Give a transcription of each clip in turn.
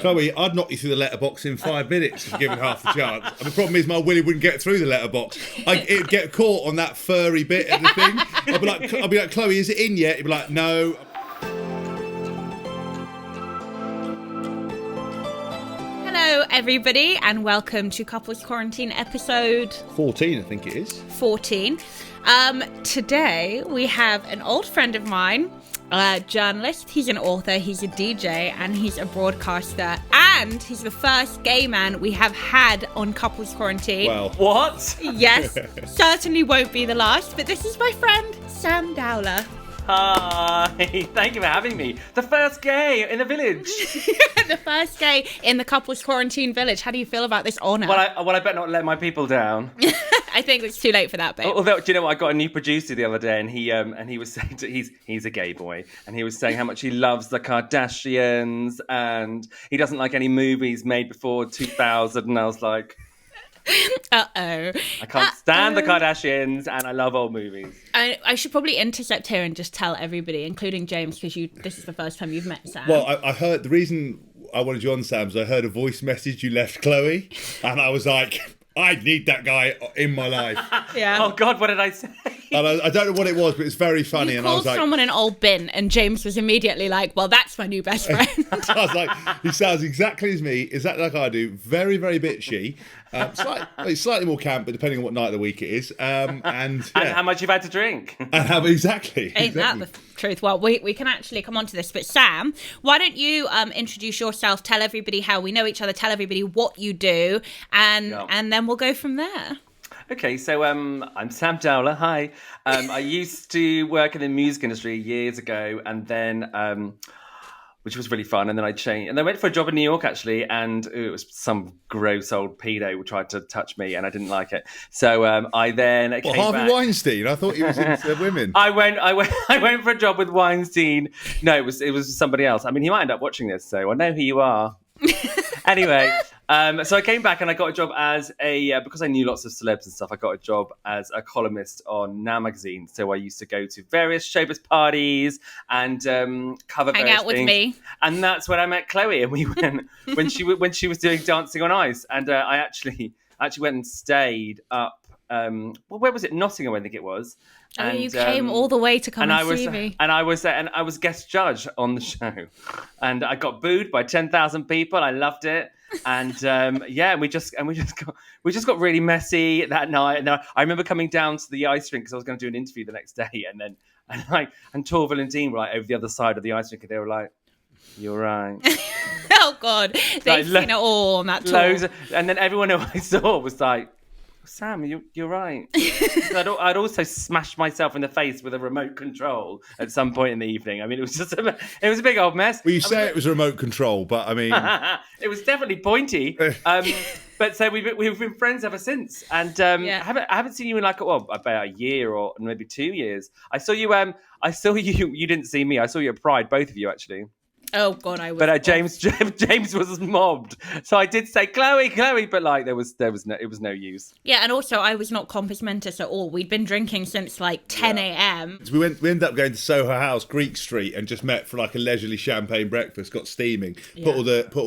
Chloe, I'd knock you through the letterbox in 5 minutes if given half the chance. And the problem is my willy wouldn't get through the letterbox. It'd get caught on that furry bit of the thing. I'd be like, Chloe, is it in yet? You'd be like, no. Hello, everybody, and welcome to Couples Quarantine episode 14, I think it is. 14. Today we have an old friend of mine, a journalist. He's an author, he's a DJ, and he's a broadcaster. And he's the first gay man we have had on Couples Quarantine. Well, what? Yes, certainly won't be the last, but this is my friend, Sam Dowler. Hi, thank you for having me. The first gay in the village. The first gay in the Couples Quarantine village. How do you feel about this honour? Well, I better not let my people down. I think it's too late for that, babe. Although, do you know what? I got a new producer the other day, and he was saying he's a gay boy, and he was saying how much he loves the Kardashians, and he doesn't like any movies made before 2000. And I was like, I can't stand the Kardashians, and I love old movies. I should probably intercept here and just tell everybody, including James, because this is the first time you've met Sam. Well, I heard the reason I wanted you on, Sam, is I heard a voice message you left Chloe, and I was like, I need that guy in my life. Yeah. Oh God, what did I say? And I don't know what it was, but it's very funny. You and I was called like, someone an old bin, and James was immediately like, well, that's my new best friend. I was like, he sounds exactly as me, exactly like I do. Very, very bitchy. Slightly more camp, but depending on what night of the week it is. And how much you've had to drink. Exactly. Ain't that the truth? Well, we can actually come on to this. But Sam, why don't you introduce yourself, tell everybody how we know each other, tell everybody what you do, and then we'll go from there. Okay, so I'm Sam Dowler. Hi. I used to work in the music industry years ago, and then which was really fun. And then I changed, and I went for a job in New York actually, and it was some gross old pedo who tried to touch me, and I didn't like it. So I then came Harvey back. Weinstein. I thought he was into women. I went for a job with Weinstein. No, it was somebody else. I mean, he might end up watching this, so I know who you are. Anyway. So I came back and I got a job as because I knew lots of celebs and stuff, I got a job as a columnist on Now magazine. So I used to go to various showbiz parties and cover Hang various out with things. me. And that's when I met Chloe, and we went when she was doing Dancing on Ice, and I actually went and stayed up. Where was it? Nottingham, I think it was. And you came all the way to come and see me. And I was there, and I was guest judge on the show, and I got booed by 10,000 people. I loved it, and we just got really messy that night. And I remember coming down to the ice rink because I was going to do an interview the next day, and Torval and Dean were like over the other side of the ice rink, and they were like, "You're right." Oh God, they've seen it all on that tour. And then everyone who I saw was like, Sam, you're right. I'd also smashed myself in the face with a remote control at some point in the evening. I mean, it was a big old mess. Well, you say it was remote control, but I mean, it was definitely pointy. But so we've been friends ever since, and I haven't seen you in about a year or maybe 2 years. I saw you. You didn't see me. I saw you at Pride, both of you actually. Oh God, I was. But James was mobbed, so I did say Chloe, but it was no use. Yeah, and also I was not compos mentis at all. We'd been drinking since 10 a.m. So we ended up going to Soho House, Greek Street, and just met for a leisurely champagne breakfast. Got steaming, put all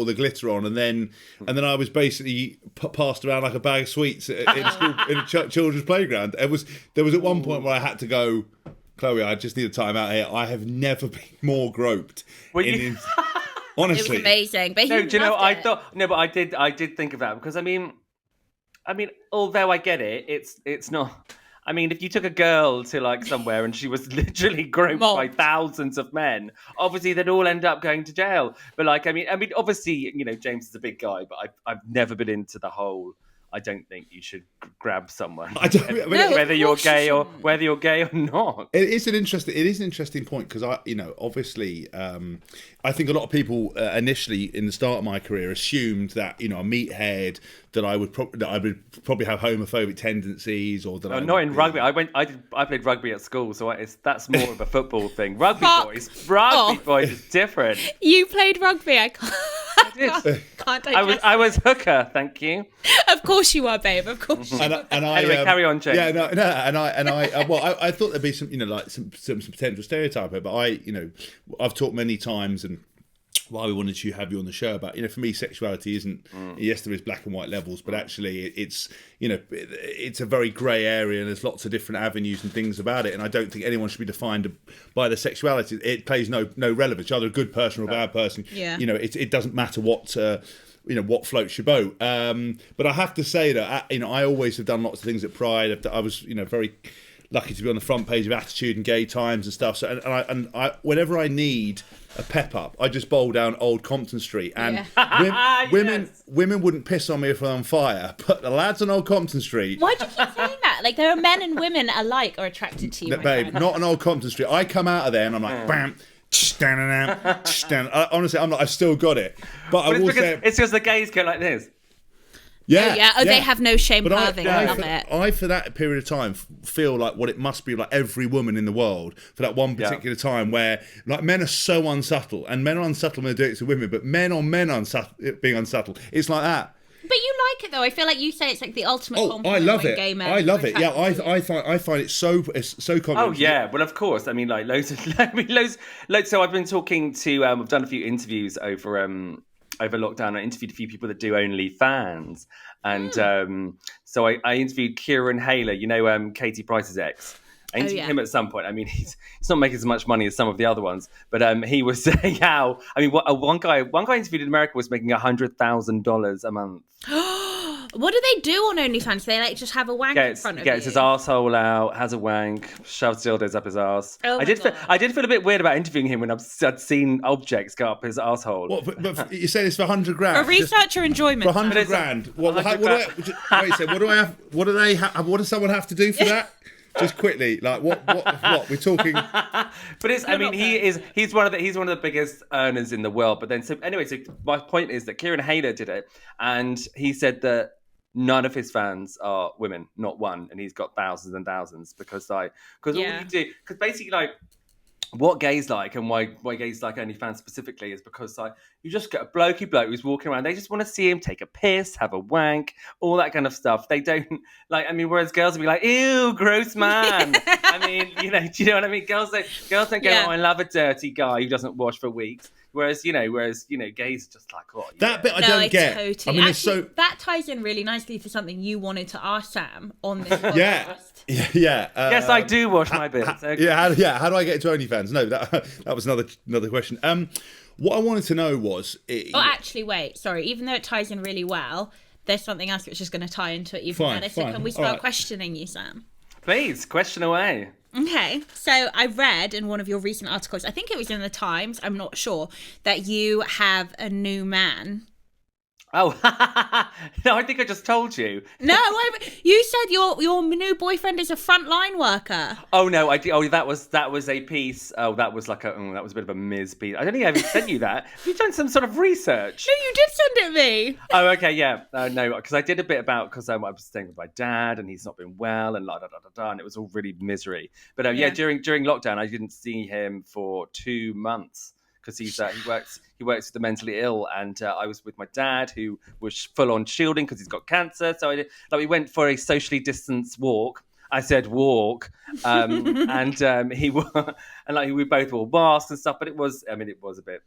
the glitter on, and then I was basically passed around like a bag of sweets in a children's playground. There was at one point where I had to go, Chloe, I just need a time out here. I have never been more groped. Honestly, it was amazing. But do you know? But I did think of that because I mean, although I get it, it's not. I mean, if you took a girl to somewhere and she was literally groped by thousands of men, obviously they'd all end up going to jail. But I mean, obviously, James is a big guy, but I've never been into the whole. I don't think you should grab someone, whether you're gay or not. It is an interesting point because obviously, I think a lot of people initially in the start of my career assumed that a meathead that I would probably have homophobic tendencies or that. Not in rugby. I played rugby at school, so that's more of a football thing. Rugby boys is different. You played rugby. I can't. I was hooker. Thank you. Of course you are, babe. Of course. Anyway, carry on, James. Yeah, no, and I thought there'd be some, some potential stereotype here, but I've talked many times and why we wanted to have you on the show about, for me, sexuality isn't, yes, there is black and white levels, but actually it's, it's a very grey area and there's lots of different avenues and things about it. And I don't think anyone should be defined by their sexuality. It plays no relevance. You're either a good person or a bad person. Yeah. It doesn't matter what, what floats your boat. But I have to say that, I always have done lots of things at Pride. I was, very lucky to be on the front page of Attitude and Gay Times and stuff. So, and I whenever I need a pep up, I just bowl down Old Compton Street, and women wouldn't piss on me if I'm on fire, but the lads on Old Compton Street. Why do you keep saying that? Like, there are men and women alike are attracted to you, babe. Not on Old Compton Street. I come out of there and I'm like, bam. Honestly, I'm not. I've still got it, but I will say it's because the gays go like this. Yeah, they have no shame carving. I love it. I, for that period of time, feel like what it must be like every woman in the world for that one particular time where, like, men are so unsubtle, and men are unsubtle when they do it to women, but men on men being unsubtle, it's like that. But you like it though. I feel like you say it's like the ultimate compliment. I love when it. Gay men I love it. Yeah, I find it so complimentary. Oh yeah, well of course. I mean, like loads. So I've been talking to. I've done a few interviews over lockdown. I interviewed a few people that do OnlyFans, and so I interviewed Kieran Hayler, Katie Price's ex. I interviewed him at some point. I mean, he's not making as much money as some of the other ones, but he was saying how. I mean, one guy interviewed in America was making $100,000 a month. What do they do on OnlyFans? They like just have a wank in front of you. Gets his arsehole out, has a wank, shoves dildos up his arse. Oh I did feel a bit weird about interviewing him when I'd seen objects go up his arsehole. What? But you say this for $100,000? For research or enjoyment? For $100,000. What does someone have to do for that? Just quickly, like what we're talking. But he's one of the biggest earners in the world. But then so my point is that Kieran Hayler did it, and he said that none of his fans are women, not one, and he's got thousands and thousands because all you do, because basically like what gays like and why gays like OnlyFans specifically is because like you just get a bloke who's walking around. They just want to see him take a piss, have a wank, all that kind of stuff. They don't like. I mean, whereas girls would be like, "Ew, gross man." I mean, do you know what I mean? Girls don't go, "Oh, I love a dirty guy who doesn't wash for weeks." Whereas gays are just like, "Oh, yeah." That bit I don't get. Totally. I mean, actually, that ties in really nicely to something you wanted to ask Sam on this podcast. Yeah. Yes, I do wash my bits. Okay. How do I get into OnlyFans? No, that was another question. What I wanted to know was. Actually, wait. Sorry. Even though it ties in really well, there's something else which is going to tie into it even better. So can we start questioning you, Sam? Please, question away. Okay, so I read in one of your recent articles, I think it was in the Times, I'm not sure, that you have a new man. Oh, no, I think I just told you. No, you said your new boyfriend is a frontline worker. Oh no, I did. Oh, that was a piece. Oh, that was that was a bit of a Ms. piece. I don't think I ever sent you that. You've done some sort of research. No, you did send it me. Oh, okay, yeah. No, because I did a bit about because I was staying with my dad and he's not been well and and it was all really misery. But during lockdown, I didn't see him for 2 months. Because he works with the mentally ill, and I was with my dad who was full on shielding because he's got cancer. So we went for a socially distanced walk. I said walk, and we both wore masks and stuff. But it was a bit.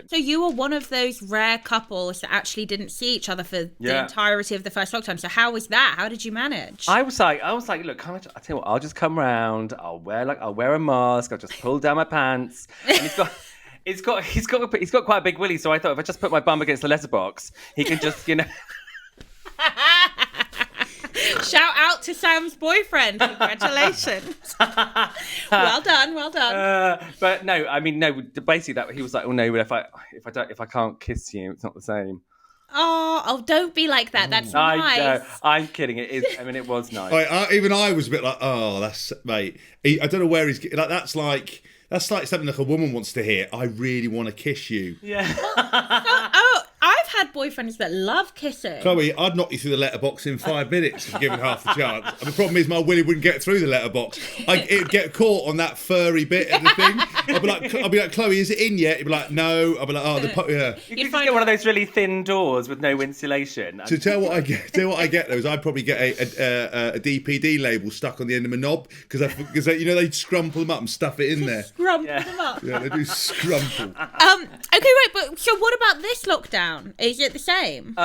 So you were one of those rare couples that actually didn't see each other for the entirety of the first lockdown. So how was that? How did you manage? I was like, look, I tell you what, I'll just come round. I'll wear a mask. I'll just pull down my pants. And He's got quite a big willy, so I thought if I just put my bum against the letterbox, he can just, Shout out to Sam's boyfriend! Congratulations. Well done. But no, I mean no. Basically, that he was like, oh no, but if I can't kiss you, it's not the same. Oh, don't be like that. That's nice. I'm kidding. It is. I mean, it was nice. Even I was a bit like, oh, that's mate. I don't know where he's like. That's like something like a woman wants to hear. I really want to kiss you. Yeah. I've had boyfriends that love kissing. Chloe, I'd knock you through the letterbox in 5 minutes if given half the chance. And the problem is my willy wouldn't get through the letterbox. It'd get caught on that furry bit of the thing. I'd be like, Chloe, is it in yet? You'd be like, no. I'd be like, oh, yeah. You could just get one of those really thin doors with no insulation. To tell what I get though is I'd probably get a DPD label stuck on the end of my knob because they'd scrumple them up and stuff it in there. Scrumple them up. Yeah, they do scrumple. Okay, right, but so what about this lockdown? Is it the same?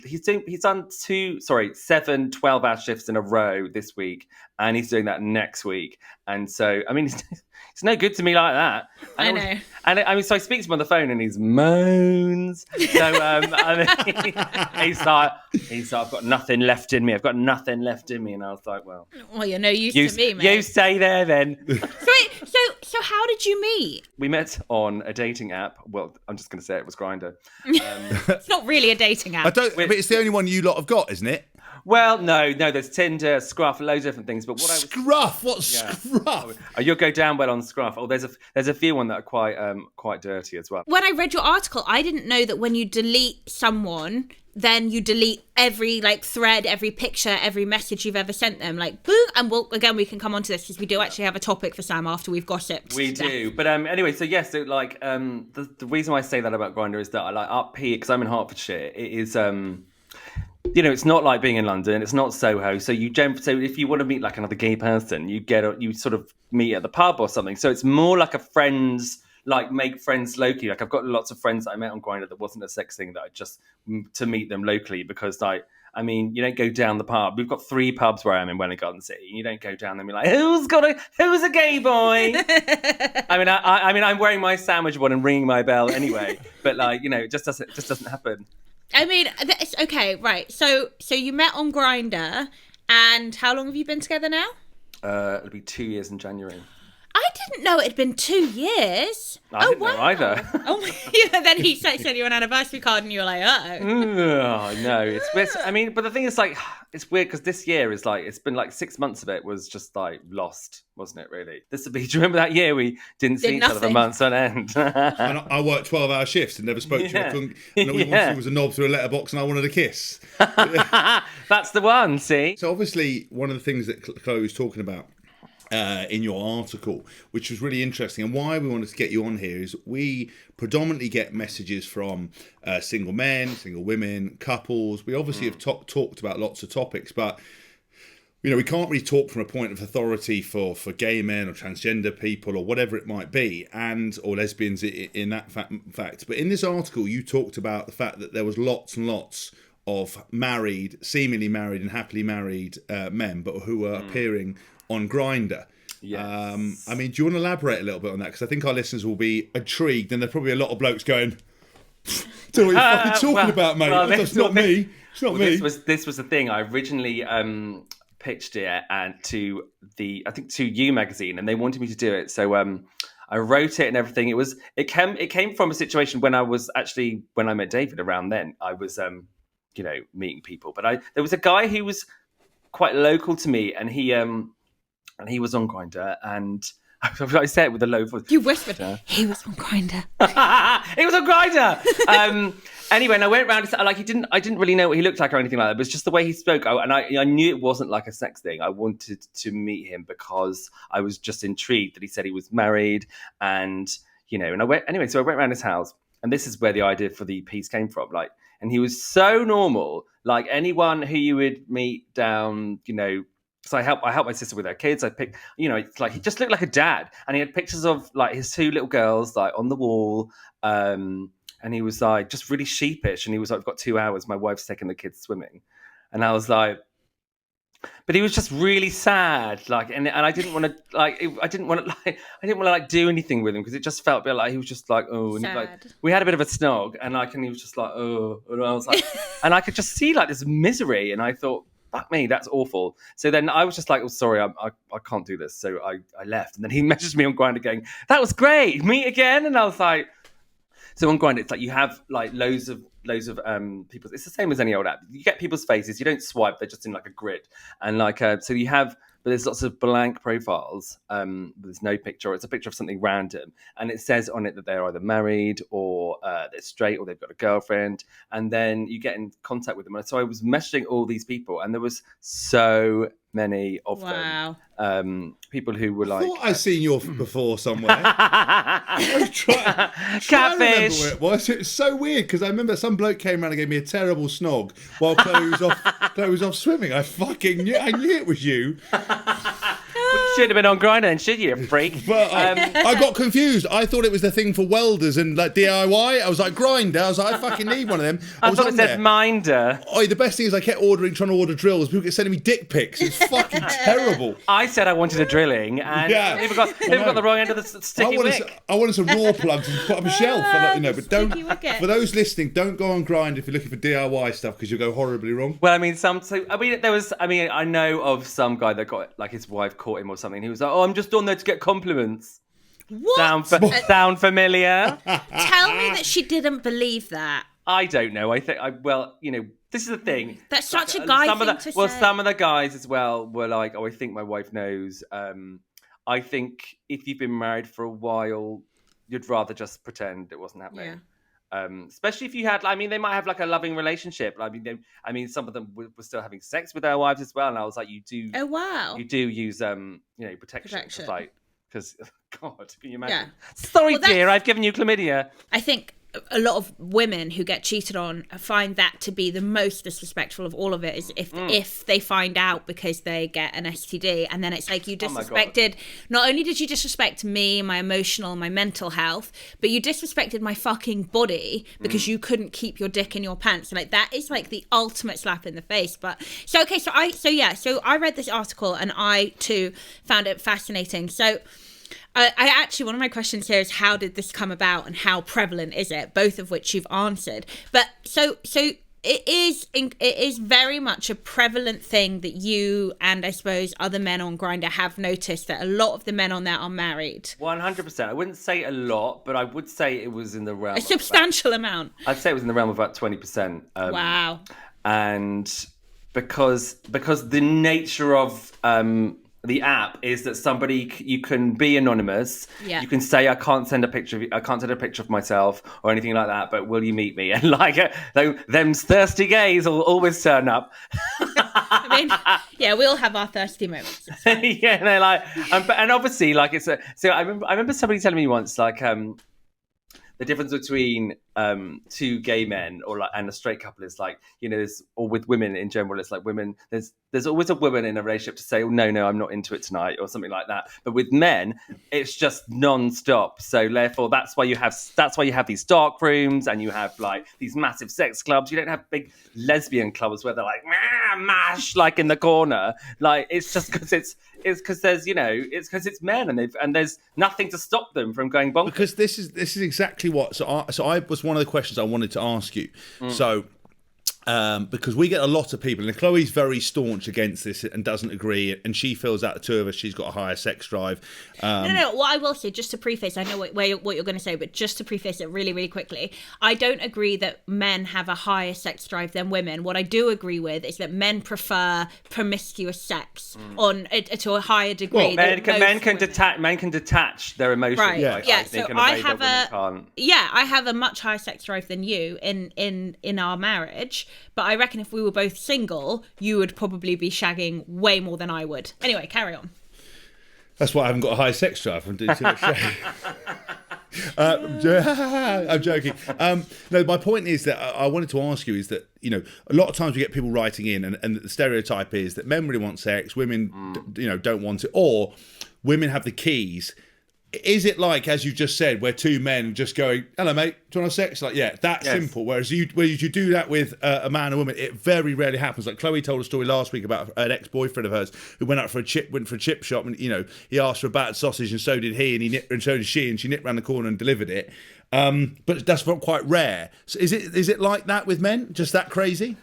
He's done 7 12-hour shifts in a row this week, and he's doing that next week. And so, I mean, it's no good to me like that. I know. And I mean, so I speak to him on the phone, and he moans. So he's like, I've got nothing left in me. And I was like, well, you're no use to me, mate. You stay there then. So how did you meet? We met on a dating app. Well, I'm just going to say it was Grindr. It's not really a dating app. but it's the only one you lot have got, isn't it? Well, no, there's Tinder, Scruff, loads of different things. But what Scruff? What's Scruff? Oh, you'll go down well on Scruff. Oh, there's a few one that are quite dirty as well. When I read your article, I didn't know that when you delete someone, then you delete every thread, every picture, every message you've ever sent them. Boo! And we can come on to this because we do actually have a topic for Sam after we've gossiped. We do. But anyway, so yes, the reason why I say that about Grindr is that I up here because I'm in Hertfordshire. It is it's not like being in London. It's not Soho. So if you want to meet another gay person, you sort of meet at the pub or something. So it's more like a friends. Make friends locally. I've got lots of friends that I met on Grindr that wasn't a sex thing, that I just to meet them locally because you don't go down the pub. We've got 3 pubs where I'm in Welwyn Garden City. You don't go down there and be like, who's a gay boy? I'm wearing my sandwich one and ringing my bell anyway. But it just doesn't happen. I mean, okay, right. So you met on Grindr, and how long have you been together now? It'll be 2 years in January. I didn't know it had been 2 years. I didn't know either. Then he sent you an anniversary card and you were like, oh, no. But the thing is, it's weird because this year is it's been 6 months of it was just lost, wasn't it, really? Do you remember that year we didn't see each other for months on end? And I worked 12-hour shifts and never spoke to you. And all we wanted was a knob through a letterbox and I wanted a kiss. That's the one, see? So obviously, one of the things that Chloe was talking about in your article, which was really interesting, and why we wanted to get you on here is we predominantly get messages from single men, single women, couples. We obviously have talked about lots of topics, but we can't really talk from a point of authority for gay men or transgender people or whatever it might be, or lesbians in that fact. But in this article, you talked about the fact that there was lots and lots of seemingly married and happily married men, but who were appearing on Grindr. Yes. Do you want to elaborate a little bit on that? Because I think our listeners will be intrigued, and there's probably a lot of blokes going, "What are you fucking talking about, mate? That's not me. It's not me." This was the thing. I originally pitched it to You magazine, and they wanted me to do it. So I wrote it and everything. It came from a situation when I met David around then. I was meeting people, but there was a guy who was quite local to me, and he was on Grindr, and I said it with a low voice. You whispered, he was on Grindr. He was on Grindr. Anyway, and I went around. I didn't really know what he looked like or anything like that. But it's just the way he spoke, and I knew it wasn't like a sex thing. I wanted to meet him because I was just intrigued that he said he was married, and and I went anyway. So I went around his house, and this is where the idea for the piece came from. And he was so normal, like anyone who you would meet down, So I helped my sister with her kids. I picked, it's he just looked like a dad, and he had pictures of his 2 little girls on the wall, and he was just really sheepish, and he was like, "I've got 2 hours. My wife's taking the kids swimming," and I was like, but he was just really sad, and I didn't want to I didn't want to do anything with him because it just felt a bit like he was just oh, and we had a bit of a snog, and and he was just oh, and I was and I could just see this misery, and I thought, fuck me, that's awful. So then I was just oh, sorry, I can't do this. So I left, and then he messaged me on Grindr going, that was great, meet again. And I was like, so on Grindr, it's you have loads of people. It's the same as any old app. You get people's faces, you don't swipe, they're just in a grid. And so you have but there's lots of blank profiles. There's no picture. It's a picture of something random, and it says on it that they're either married or they're straight or they've got a girlfriend. And then you get in contact with them. And so I was messaging all these people, and there was so many of them. People who were like, I thought I'd seen you before somewhere. I was trying to remember where it was. It was so weird because I remember some bloke came around and gave me a terrible snog while Chloe was off swimming. I knew it was you. You should have been on Grindr then, should you, freak? But I got confused. I thought it was the thing for welders and like DIY. I was like, Grindr. I was like, I fucking need one of them. I thought it said Minder. Oh, the best thing is I kept trying to order drills. People kept sending me dick pics. It's fucking terrible. I said I wanted a drilling, and people got the wrong end of the sticky wick. I wanted some raw plugs and put up a shelf. But don't. For those listening, don't go on Grindr if you're looking for DIY stuff because you'll go horribly wrong. Well, I know of some guy that got like his wife caught him or something. He was like, "Oh, I'm just on there to get compliments." What? Sound familiar? Tell me that she didn't believe that. I don't know. I think this is the thing. That's such a guy thing to say. Well, some of the guys as well were like, "Oh, I think my wife knows." I think if you've been married for a while, you'd rather just pretend it wasn't happening. Yeah. Especially if you had, they might have like a loving relationship. Some of them were still having sex with their wives as well. And I was like, you do. Oh wow. You do use protection. Because God, can you imagine? Yeah. Sorry, dear, I've given you chlamydia. I think a lot of women who get cheated on find that to be the most disrespectful of all of it, is if they find out because they get an STD, and then it's like you disrespected, not only did you disrespect me, my emotional, my mental health, but you disrespected my fucking body because you couldn't keep your dick in your pants. And like that is like the ultimate slap in the face. But so I read this article and I too found it fascinating. So I actually, one of my questions here is how did this come about and how prevalent is it? Both of which you've answered. But so it is very much a prevalent thing that you and I suppose other men on Grindr have noticed that a lot of the men on there are married. 100%. I wouldn't say a lot, but I would say it was in the realm. A substantial amount. I'd say it was in the realm of about 20%. Wow. And because the nature of the app is that you can be anonymous. Yeah. You can say I can't send a picture of myself or anything like that, but will you meet me? And them's thirsty gays will always turn up. We all have our thirsty moments. Yeah, and they're like, and obviously so I remember somebody telling me once the difference between two gay men and a straight couple is or with women in general, it's like women, there's always a woman in a relationship to say, oh, no, I'm not into it tonight or something like that. But with men, it's just non-stop. So therefore, that's why you have these dark rooms and you have these massive sex clubs. You don't have big lesbian clubs where they're like, mash, in the corner. It's just because it's because there's, it's because it's men and there's nothing to stop them from going bonkers. Because this is exactly what. So I was one of the questions I wanted to ask you. So. Because we get a lot of people, and Chloe's very staunch against this and doesn't agree, and she feels out the two of us she's got a higher sex drive. No. What I will say, just to preface, I know what you're going to say, but just to preface it really, really quickly, I don't agree that men have a higher sex drive than women. What I do agree with is that men prefer promiscuous sex to a higher degree. Well, men can detach their emotions. Right. Yeah. So I have a much higher sex drive than you in our marriage. But I reckon if we were both single, you would probably be shagging way more than I would. Anyway, carry on. That's why I haven't got a high sex drive. I'm doing too much shagging. I'm joking. No, my point is that I wanted to ask you is that, a lot of times we get people writing in and the stereotype is that men really want sex, women, don't want it, or women have the keys. Is it as you just said, where two men just going, hello, mate, do you want to have sex? Simple. Whereas you do that with a man and woman, it very rarely happens. Chloe told a story last week about an ex-boyfriend of hers who went for a chip shop and, he asked for a battered sausage and so did he and so did she, and she nipped around the corner and delivered it. But that's not quite rare. So is it like that with men? Just that crazy?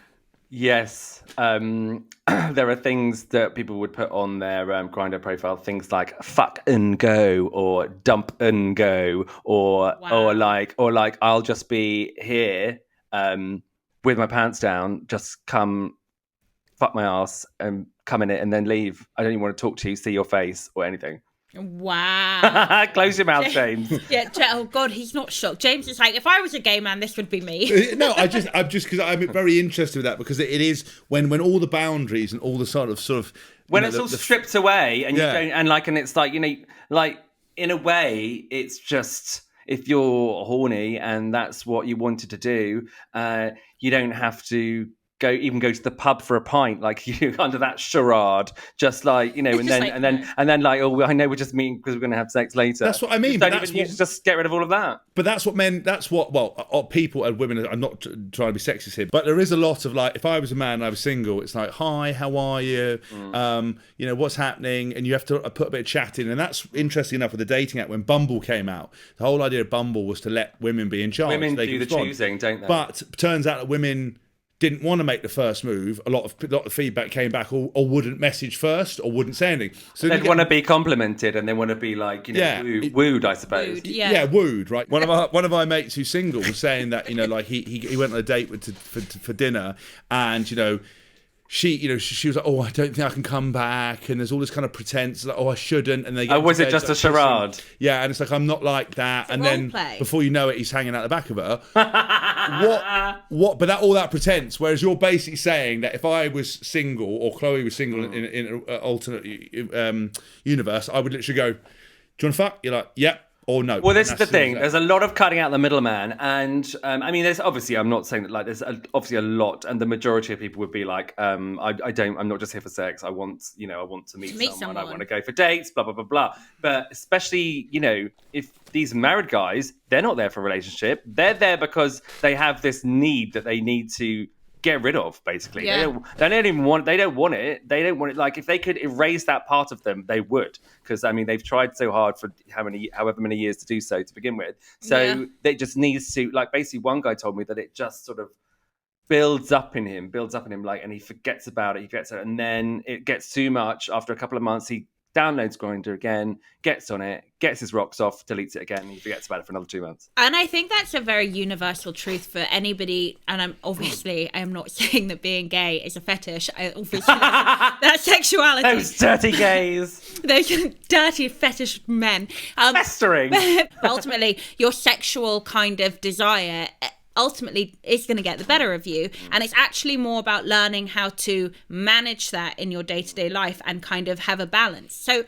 Yes. There are things that people would put on their Grindr profile, things like fuck and go or dump and go or I'll just be here with my pants down, just come fuck my ass and come in it and then leave. I don't even want to talk to you, see your face or anything. Wow. Close your mouth, James. Yeah. Oh God, he's not shocked. James is like, if I was a gay man, this would be me. No, I'm just because I'm very interested with that, because it is when all the boundaries and all the sort of when it's all stripped away and you don't, and it's like, like in a way it's just, if you're horny and that's what you wanted to do, you don't have to go to the pub for a pint, like you under that charade, just like, and then like, oh, I know we're just meeting because we're going to have sex later. That's what I mean. You just get rid of all of that. But that's what people and women, I'm not trying to be sexist here, but there is a lot of like, if I was a man and I was single, it's like, hi, how are you? What's happening? And you have to put a bit of chat in. And that's interesting enough with the dating app. When Bumble came out, the whole idea of Bumble was to let women be in charge. Women do the choosing, don't they? But it turns out that women didn't want to make the first move. A lot of feedback came back, or wouldn't message first, or wouldn't say anything. So they'd want to be complimented, and they want to be like, wooed, I suppose. Wooed, right? One of my mates who's single was saying that, like he went on a date for dinner, and she was like, oh, I don't think I can come back, and there's all this kind of pretense, like, oh, I shouldn't, and they get was it just a charade? Yeah, and it's like, I'm not like that, and then before you know it, he's hanging out the back of her. But all that pretense, whereas you're basically saying that if I was single, or Chloe was single in an alternate universe, I would literally go, do you want to fuck? You're like, yep. Or no. Well, this is the thing. There's a lot of cutting out the middleman, and there's obviously. I'm not saying that like there's obviously a lot, and the majority of people would be like, I'm not just here for sex. I want to meet someone. I want to go for dates. Blah blah blah blah. But especially, if these married guys, they're not there for a relationship. They're there because they have this need that they need to get rid of, basically. Yeah. They don't want it. Like, if they could erase that part of them, they would, because they've tried so hard for however many years to do so to begin with. So it just needs to, like, basically one guy told me that it just sort of builds up in him, like, and he forgets about it, and then it gets too much. After a couple of months, he downloads Grindr again, gets on it, gets his rocks off, deletes it again, and he forgets about it for another 2 months. And I think that's a very universal truth for anybody. And I am not saying that being gay is a fetish. That's sexuality. Those dirty gays. Those dirty fetish men. Festering. Ultimately, your sexual kind of desire ultimately is going to get the better of you, and it's actually more about learning how to manage that in your day-to-day life and kind of have a balance. So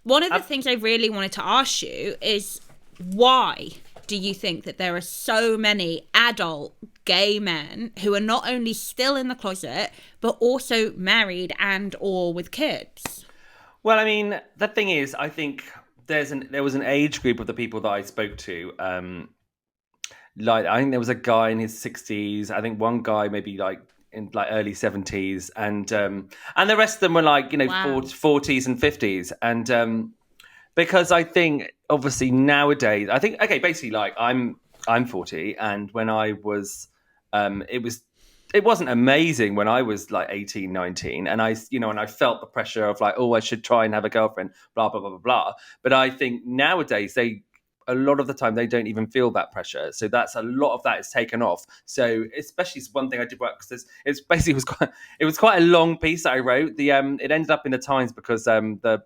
one of the things I really wanted to ask you is, why do you think that there are so many adult gay men who are not only still in the closet but also married and or with kids? Well, the thing is, I think there was an age group of the people that I spoke to. Like, I think there was a guy in his 60s. I think one guy maybe like in like early 70s, and the rest of them were like 40s and 50s. And because I think obviously nowadays, I think basically like I'm 40, and when I was it wasn't amazing when I was like 18, 19, and I felt the pressure of like, oh, I should try and have a girlfriend, blah blah blah blah blah. But I think nowadays a lot of the time they don't even feel that pressure, so that's a lot of that is taken off. So especially one thing I did work, because it was quite a long piece that I wrote. It ended up in the Times because the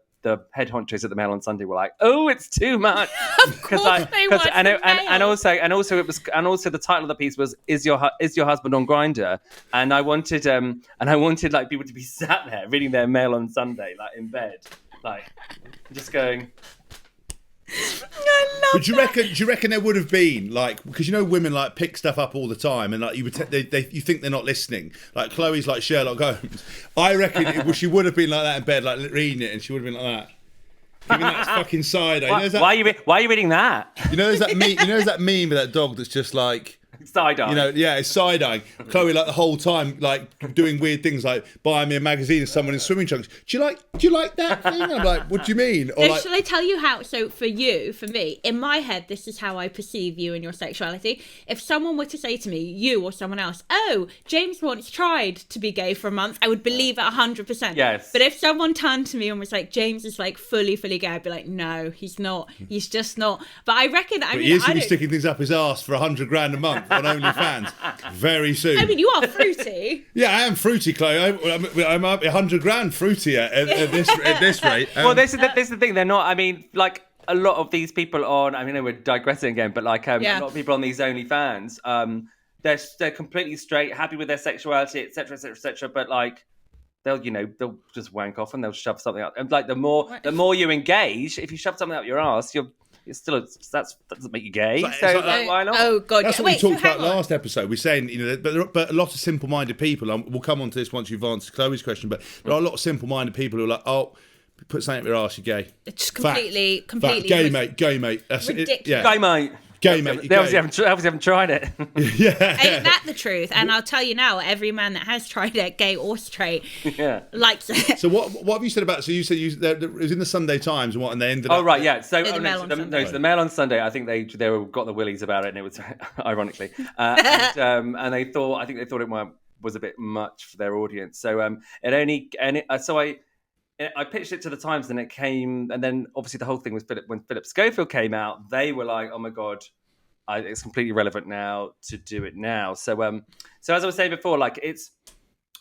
head honchos at the Mail on Sunday were like, "Oh, it's too much." Of course they were. And also the title of the piece was "Is your husband on Grindr?" And I wanted like people to be sat there reading their Mail on Sunday, like in bed, like just going. But do you reckon there would have been, like, because women like pick stuff up all the time, and like you think they're not listening. Like Chloe's like Sherlock Holmes. I reckon she would have been like that in bed, like reading it, and she would have been like that, giving that fucking side eye. Why are you reading that? There's that meme. There's that meme with that dog that's just like. Side-eye. It's side-eyeing. Chloe, like the whole time, like doing weird things, like buying me a magazine of someone in swimming trunks. Do you like that thing? I'm like, what do you mean? Or shall I tell you how? So for me, in my head, this is how I perceive you and your sexuality. If someone were to say to me, you or someone else, "Oh, James once tried to be gay for a month," I would believe it 100%. Yes. But if someone turned to me and was like, "James is like fully gay," I'd be like, "No, he's not. He's just not." But I reckon. He is going to be sticking things up his arse for $100,000 a month. on OnlyFans very soon. I mean, you are fruity. Yeah, I am fruity, Chloe. I'm up 100 grand fruity at this rate. Well, this is the thing. They're not. I mean, like a lot of these people on. I mean, we're digressing again, but like a lot of people on these OnlyFans, they're completely straight, happy with their sexuality, etc., etc., etc. But like, they'll just wank off and they'll shove something up. And like, the more you engage, if you shove something up your ass, that doesn't make you gay. So why not? Oh god, that's what we talked about last episode. We're saying, but a lot of simple-minded people. We'll come on to this once you've answered Chloe's question. But there are a lot of simple-minded people who are like, oh, put something up your ass, you're gay. It's completely gay, mate. That's ridiculous. Gay, mate. Gay, mate. They obviously haven't tried it. Yeah. Ain't that the truth? And I'll tell you now, every man that has tried it, gay or straight, likes it. So what have you said about? So you said it was in the Sunday Times and they ended up. Oh right, yeah. So the Mail on Sunday. I think they got the willies about it, and it was ironically, and they thought it was a bit much for their audience. So I pitched it to the Times, and it came, and then obviously the whole thing was when Philip Schofield came out, they were like, "Oh my god, it's completely relevant now to do it now." So as I was saying before, like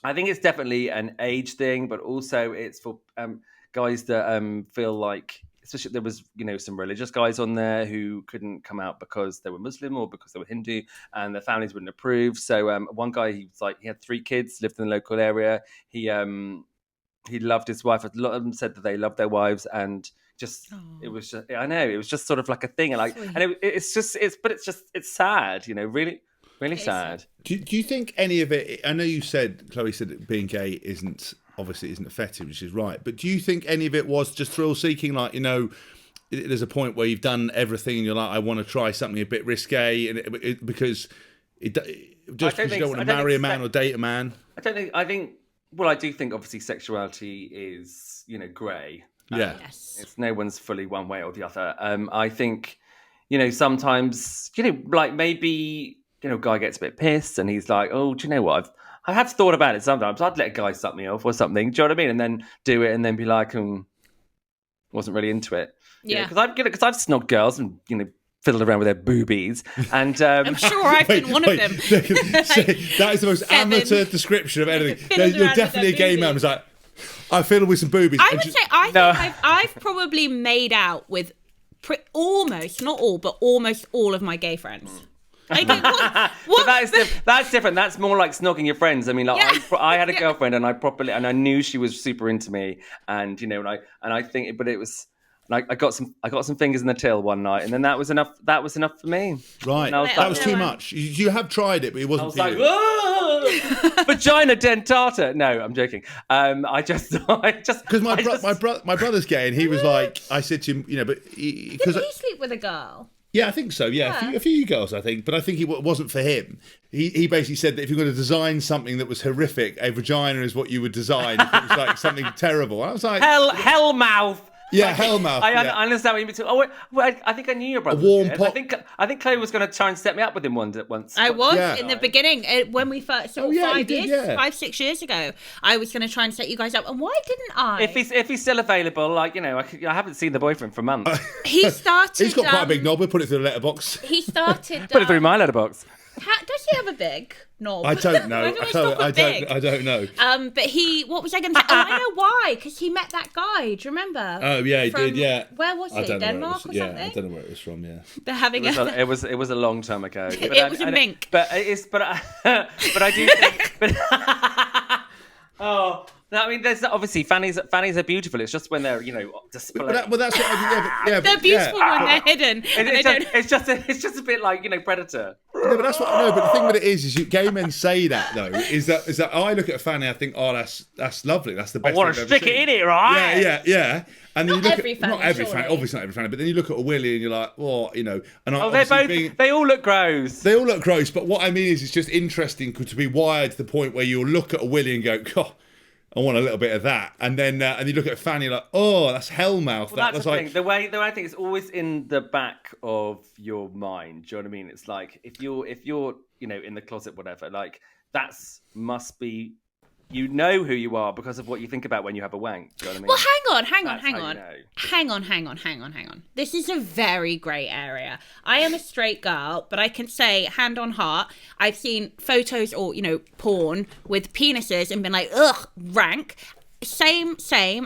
I think it's definitely an age thing, but also it's for guys that feel like, especially there was some religious guys on there who couldn't come out because they were Muslim or because they were Hindu, and their families wouldn't approve. So one guy, he had 3 kids, lived in the local area. He loved his wife. A lot of them said that they loved their wives, and it was just sort of like a thing, and like, and it's sad, really, really sad. Do you think any of it? I know Chloe said that being gay isn't a fetish, which is right, but do you think any of it was just thrill seeking? Like, there's a point where you've done everything, and you're like, I want to try something a bit risque, and because you don't want to marry a man or date a man. Well, I do think obviously sexuality is, grey. Yeah. Yes. It's no one's fully one way or the other. I think, sometimes, like maybe, a guy gets a bit pissed and he's like, oh, do you know what? I have thought about it sometimes. I'd let a guy suck me off or something. Do you know what I mean? And then do it and then be like, wasn't really into it. Yeah. Because I've snogged girls and, fiddled around with their boobies, and I'm sure I've been one of them. That is the most amateur description of anything. You're definitely a gay man who's like, I fiddled with some boobies. I would say I think I've probably made out with almost, not all, but almost all of my gay friends. Like, what? That's different. That's more like snogging your friends. I mean, like I had a girlfriend, and I knew she was super into me, and I think, but it was. Like I got some fingers in the till one night, and then that was enough. That was enough for me. Right, that was too much. You have tried it, but it wasn't. I was like, vagina dentata. No, I'm joking. I just because my brother's gay, and he was like, I said to him, but did he sleep with a girl? Yeah, I think so. Yeah, a few girls, I think, but I think it wasn't for him. He basically said that if you're going to design something that was horrific, a vagina is what you would design. If it was like something terrible. I was like, hell mouth. Yeah, hellmouth. I understand what you mean too. Oh, well, I think I knew your brother. A warm pot. I think Chloe was going to try and set me up with him once. I was in the beginning when we first 5-6 years ago. I was going to try and set you guys up, and why didn't I? If he's still available, I haven't seen the boyfriend for months. He started. He's got quite a big knob. We'll put it through the letterbox. He started. Put it through my letterbox. Does he have a big knob? I don't know. I don't know. But what was I going to say? I know why. Because he met that guy. Do you remember? Oh yeah, he did. Yeah. Where was he? Denmark or something? Yeah, I don't know where it was from. Yeah. They're having it was a long time ago. It was a mink. But I do think. Oh. No, I mean, there's obviously fannies are beautiful. It's just when they're displayed. That's what. They're beautiful when they're hidden. It's just a bit like Predator. No, but that's what. No, but the thing with it is gay men say that though. Is that I look at a fanny, I think, oh, that's lovely. That's the best. I want to stick it in it, right? Yeah. And then not every fanny, obviously not every fanny. But then you look at a willy and you're like, well, And they all look gross. They all look gross. But what I mean is, it's just interesting to be wired to the point where you'll look at a willy and go, God, I want a little bit of that, and then and you look at a fan, you're like, oh, that's hellmouth. Well, that's the thing. The way I think it's always in the back of your mind. Do you know what I mean? It's like if you're in the closet, whatever, like must be you know who you are because of what you think about when you have a wank. Do you know what I mean? Well, hang on. This is a very grey area. I am a straight girl, but I can say, hand on heart, I've seen photos or, porn with penises and been like, ugh, rank. Same.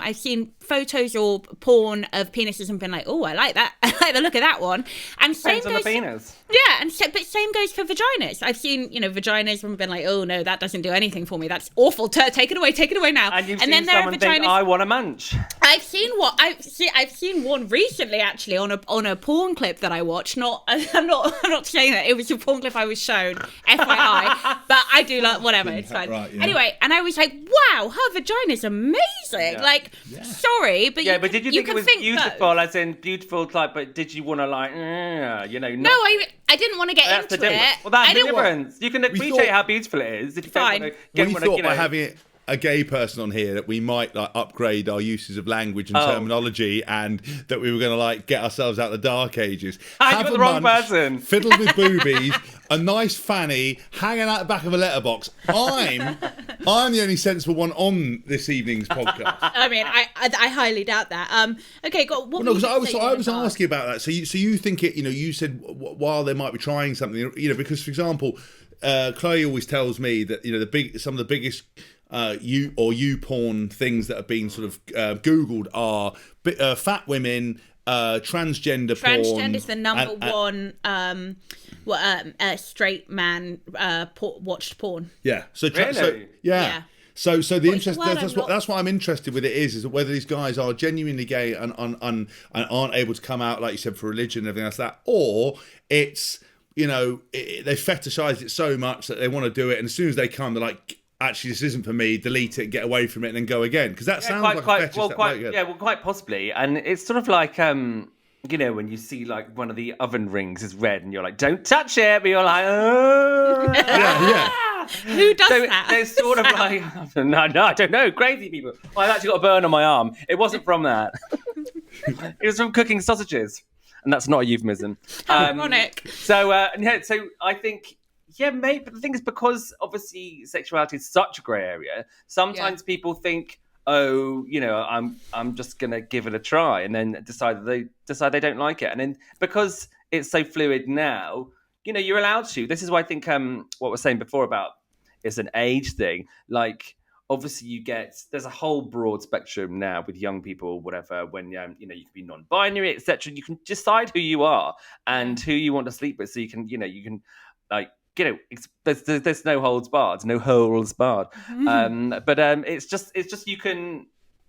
I've seen photos or porn of penises and been like, oh, I like that. I like the look of that one. And same Depends on the penis. Yeah, but same goes for vaginas. I've seen, vaginas and been like, oh no, that doesn't do anything for me. That's awful. Take it away now. And you've seen someone think, I want a munch. I've seen one recently actually on a porn clip that I watched. I'm not saying that it was a porn clip I was shown, FYI, but I do like whatever. It's fine. Right, yeah. Anyway, and I was like, wow, her vagina's amazing. Yeah. Like, sorry, but but did you think it was beautiful? Both. As in beautiful, like, but did you want to like, No, I didn't want to get into it. Well, that's the difference. You can appreciate how beautiful it is. If you fine. Don't want to by having a gay person on here that we might like upgrade our uses of language and terminology, and that we were going to like get ourselves out of the dark ages. Have the wrong person. Fiddle with boobies, a nice fanny hanging out the back of a letterbox. I'm the only sensible one on this evening's podcast. I mean, I highly doubt that. Okay, got what? Well, no, because I was asking about that. So you think it? You said while they might be trying something, because for example, Chloe always tells me that some of the biggest you porn things that have been sort of Googled are fat women, transgender porn. Transgender is the number one straight man watched porn. Yeah. So yeah. So the interest that's what I'm interested with it is whether these guys are genuinely gay and aren't able to come out, like you said, for religion and everything else like that, or it's they fetishize it so much that they want to do it, and as soon as they come, they're like, actually, this isn't for me. Delete it, get away from it, and then go again. Because that sounds like a fetish. Quite possibly. And it's sort of like when you see like one of the oven rings is red, and you're like, don't touch it, but you're like, oh. yeah. Who does that? There's sort of like, no, I don't know, crazy people. Well, I've actually got a burn on my arm. It wasn't from that. It was from cooking sausages, and that's not a euphemism. Ironic. So I think. Yeah, mate, but the thing is, because obviously sexuality is such a grey area, sometimes people think, I'm just going to give it a try, and then decide they don't like it. And then because it's so fluid now, you're allowed to. This is why I think what we're saying before about it's an age thing. Like, obviously there's a whole broad spectrum now with young people, whatever, when, you can be non-binary, etc. You can decide who you are and who you want to sleep with. So you can like, there's no holds barred, but it's just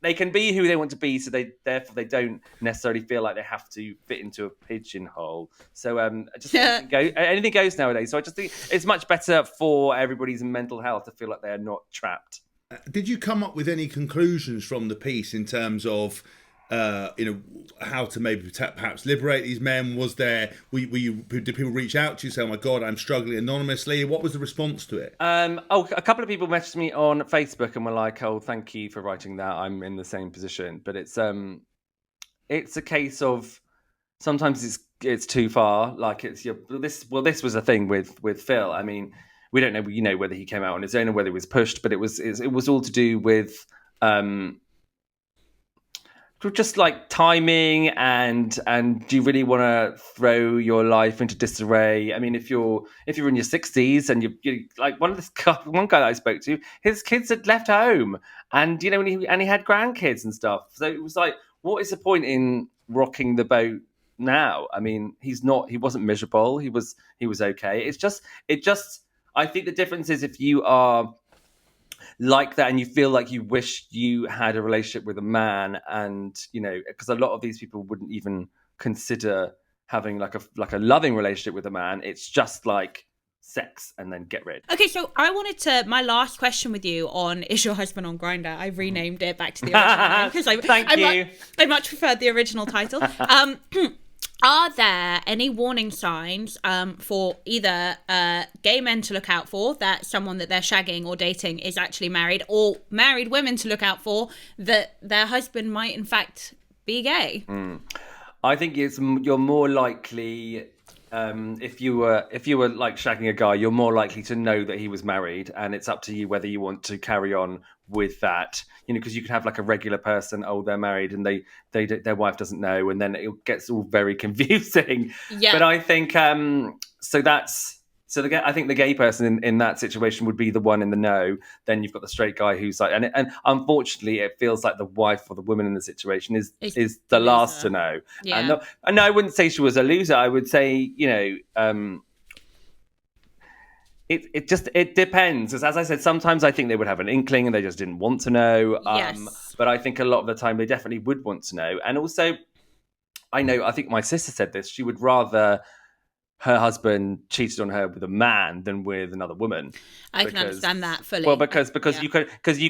they can be who they want to be, so therefore they don't necessarily feel like they have to fit into a pigeonhole. So anything goes nowadays. So I just think it's much better for everybody's mental health to feel like they're not trapped. Did you come up with any conclusions from the piece in terms of how to maybe perhaps liberate these men? Did people reach out to you, say, oh my God, I'm struggling anonymously? What was the response to it? A couple of people messaged me on Facebook and were like, oh, thank you for writing that. I'm in the same position. But it's a case of sometimes it's too far. Like this was a thing with Phil. I mean, we don't know, whether he came out on his own or whether he was pushed, but it was all to do with just like timing and do you really want to throw your life into disarray? I mean, if you're in your 60s and you like one guy that I spoke to, his kids had left home, and he had grandkids and stuff. So it was like, what is the point in rocking the boat now? I mean, he wasn't miserable. He was okay. It just I think the difference is if you are like that and you feel like you wish you had a relationship with a man, and because a lot of these people wouldn't even consider having like a loving relationship with a man. It's just like sex and then get rid. Okay, so I wanted my last question with you on Is Your Husband on Grindr? I renamed it back to the original because I much preferred the original title. Are there any warning signs for either gay men to look out for, that someone that they're shagging or dating is actually married, or married women to look out for, that their husband might in fact be gay? I think you're more likely if you were like shagging a guy, you're more likely to know that he was married, and it's up to you whether you want to carry on with that. Because you could have like a regular person, they're married, and their wife doesn't know, and then it gets all very confusing. Yeah. But I think I think the gay person in that situation would be the one in the know. Then you've got the straight guy who's like, and unfortunately, it feels like the wife or the woman in the situation is the last to know. Yeah. And I wouldn't say she was a loser. I would say, it depends. As I said, sometimes I think they would have an inkling and they just didn't want to know. Yes. But I think a lot of the time they definitely would want to know. And also, I think my sister said this. She would rather her husband cheated on her with a man than with another woman. I can understand that fully. Well, because you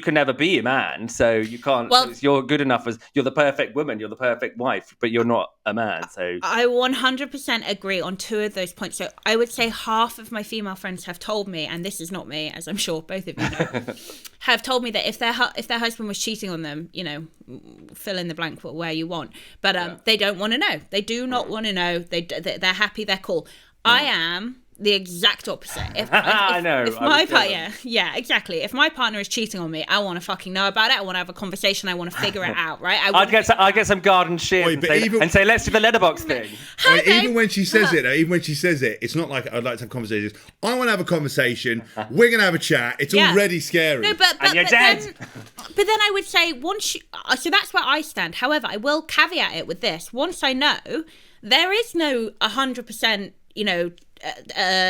can never be a man, so you can't. Well, you're good enough as you're the perfect woman, you're the perfect wife, but you're not a man. So I 100% agree on two of those points. So I would say half of my female friends have told me, and this is not me, as I'm sure both of you know, have told me that if their husband was cheating on them, fill in the blank where you want, but they don't want to know. They do not want to know. They're happy. They're cool. I am the exact opposite. Exactly. If my partner is cheating on me, I want to fucking know about it. I want to have a conversation. I want to figure it out. Right? I'd get some garden shears and say, let's do the letterbox thing. Even when she says it, it's not like I'd like to have conversations. I want to have a conversation. We're gonna have a chat. It's already scary. No, but and you're dead. But then I would say so that's where I stand. However, I will caveat it with this: once I know, there is no 100%.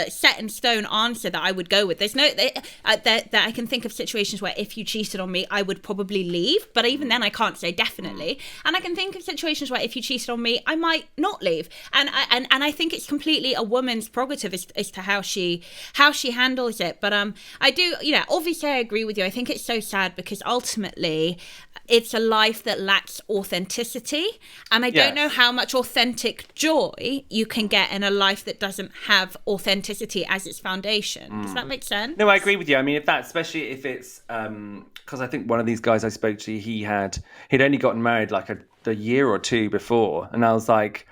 Set in stone answer that I would go with. There's no that I can think of situations where if you cheated on me, I would probably leave, but even then I can't say definitely. And I can think of situations where if you cheated on me, I might not leave. And I think it's completely a woman's prerogative as to how she handles it. But I do, obviously I agree with you. I think it's so sad because ultimately it's a life that lacks authenticity, and I don't know how much authentic joy you can get in a life that doesn't have authenticity as its foundation. Does that make sense? No, I agree with you. I mean, especially if it's because I think one of these guys I spoke to, he'd only gotten married like a year or two before, and I was like,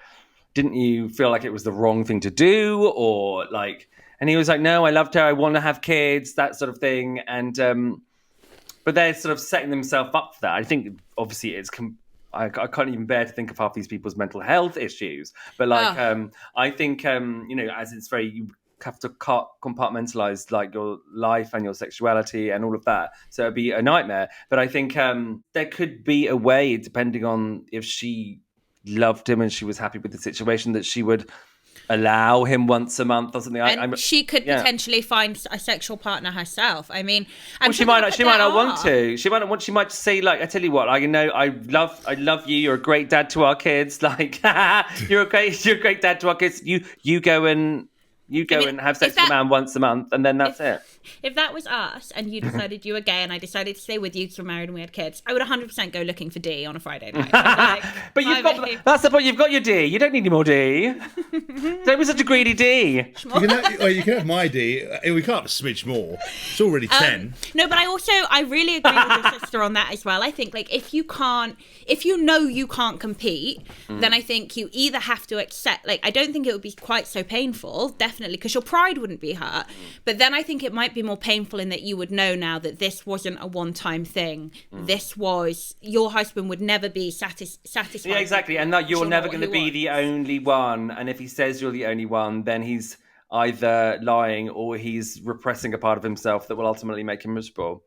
didn't you feel like it was the wrong thing to do, or like? And he was like, no, I loved her, I want to have kids, that sort of thing, and but they're sort of setting themselves up for that. I think obviously I can't even bear to think of half these people's mental health issues. But I think, as it's you have to compartmentalize like your life and your sexuality and all of that. So it'd be a nightmare. But I think there could be a way, depending on if she loved him and she was happy with the situation, that she would allow him once a month or something. And she could potentially find a sexual partner herself. I mean, she might not want to. She might just say, like, I tell you what, I love you. You're a great dad to our kids. Like, you're a great dad to our kids. You go and have sex with a man once a month, and then that's it. If that was us, and you decided you were gay, and I decided to stay with you because we're married and we had kids, I would 100% go looking for D on a Friday night. But that's the point. You've got your D. You don't need any more D. Don't be such a greedy D. You can have my D. We can't have a smidge more. It's already 10. No, but I really agree with your sister on that as well. I think like if you know you can't compete, then I think you either have to accept. Like, I don't think it would be quite so painful, definitely, because your pride wouldn't be hurt. But then I think it might be more painful in that you would know now that this wasn't a one-time thing. This was, your husband would never be satisfied. Yeah, exactly. And that you're never going to be the only one. And if he says you're the only one, then he's either lying or he's repressing a part of himself that will ultimately make him miserable.